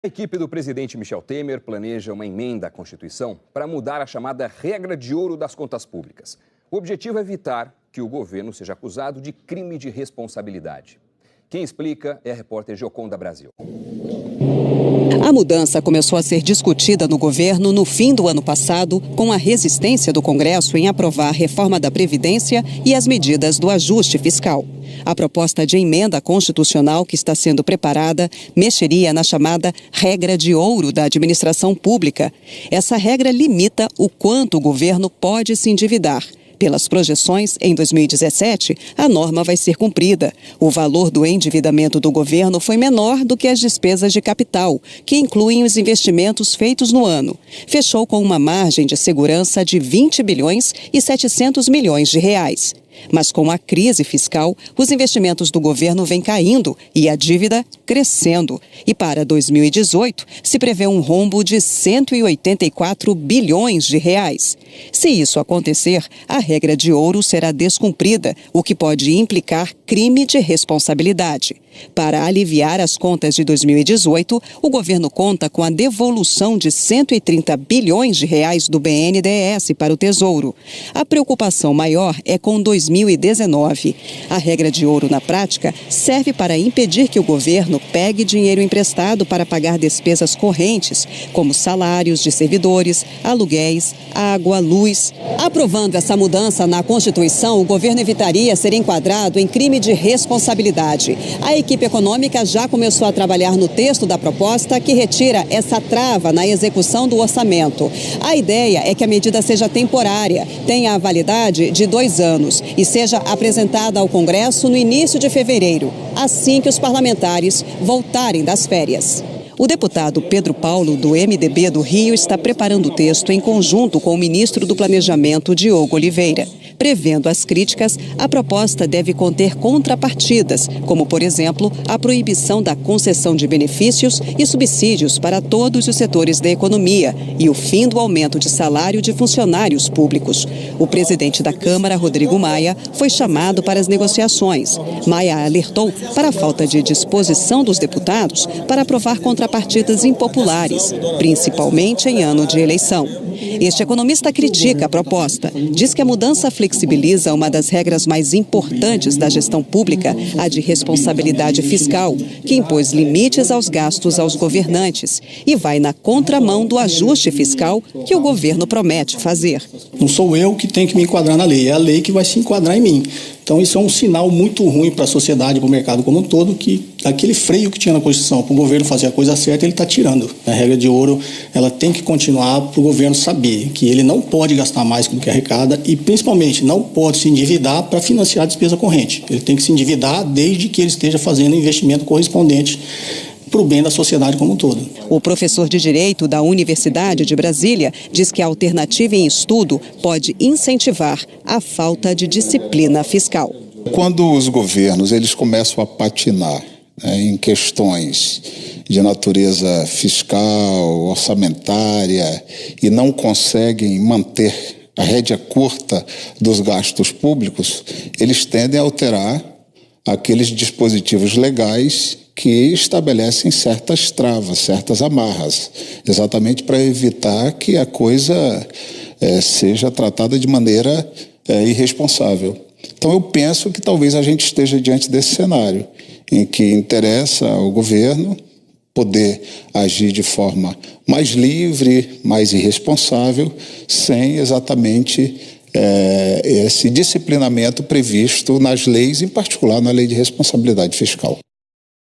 A equipe do presidente Michel Temer planeja uma emenda à Constituição para mudar a chamada regra de ouro das contas públicas. O objetivo é evitar que o governo seja acusado de crime de responsabilidade. Quem explica é a repórter Gioconda Brasil. A mudança começou a ser discutida no governo no fim do ano passado, com a resistência do Congresso em aprovar a reforma da Previdência e as medidas do ajuste fiscal. A proposta de emenda constitucional que está sendo preparada mexeria na chamada regra de ouro da administração pública. Essa regra limita o quanto o governo pode se endividar. Pelas projeções, em 2017, a norma vai ser cumprida. O valor do endividamento do governo foi menor do que as despesas de capital, que incluem os investimentos feitos no ano. Fechou com uma margem de segurança de 20 bilhões e 700 milhões de reais. Mas com a crise fiscal, os investimentos do governo vêm caindo e a dívida crescendo. E para 2018, se prevê um rombo de 184 bilhões de reais. Se isso acontecer, a regra de ouro será descumprida, o que pode implicar crime de responsabilidade. Para aliviar as contas de 2018, o governo conta com a devolução de 130 bilhões de reais do BNDES para o Tesouro. A preocupação maior é com 2019. A regra de ouro, na prática, serve para impedir que o governo pegue dinheiro emprestado para pagar despesas correntes, como salários de servidores, aluguéis, água, luz. Aprovando essa mudança na Constituição, o governo evitaria ser enquadrado em crime de responsabilidade. A equipe econômica já começou a trabalhar no texto da proposta que retira essa trava na execução do orçamento. A ideia é que a medida seja temporária, tenha a validade de 2 anos e seja apresentada ao Congresso no início de fevereiro, assim que os parlamentares voltarem das férias. O deputado Pedro Paulo, do MDB do Rio, está preparando o texto em conjunto com o ministro do Planejamento, Diogo Oliveira. Prevendo as críticas, a proposta deve conter contrapartidas, como, por exemplo, a proibição da concessão de benefícios e subsídios para todos os setores da economia e o fim do aumento de salário de funcionários públicos. O presidente da Câmara, Rodrigo Maia, foi chamado para as negociações. Maia alertou para a falta de disposição dos deputados para aprovar contrapartidas impopulares, principalmente em ano de eleição. Este economista critica a proposta, diz que a mudança flexibiliza uma das regras mais importantes da gestão pública, a de responsabilidade fiscal, que impôs limites aos gastos aos governantes e vai na contramão do ajuste fiscal que o governo promete fazer. Não sou eu que tenho que me enquadrar na lei, é a lei que vai se enquadrar em mim. Então isso é um sinal muito ruim para a sociedade, para o mercado como um todo, que aquele freio que tinha na Constituição para o governo fazer a coisa certa, ele está tirando. A regra de ouro, ela tem que continuar para o governo saber que ele não pode gastar mais do que arrecada e, principalmente, não pode se endividar para financiar a despesa corrente. Ele tem que se endividar desde que ele esteja fazendo o investimento correspondente para o bem da sociedade como um todo. O professor de Direito da Universidade de Brasília diz que a alternativa em estudo pode incentivar a falta de disciplina fiscal. Quando os governos eles começam a patinar em questões de natureza fiscal, orçamentária e não conseguem manter a rédea curta dos gastos públicos, eles tendem a alterar aqueles dispositivos legais que estabelecem certas travas, certas amarras, exatamente para evitar que a coisa seja tratada de maneira irresponsável. Então eu penso que talvez a gente esteja diante desse cenário, em que interessa ao governo poder agir de forma mais livre, mais irresponsável, sem exatamente esse disciplinamento previsto nas leis, em particular na Lei de Responsabilidade Fiscal.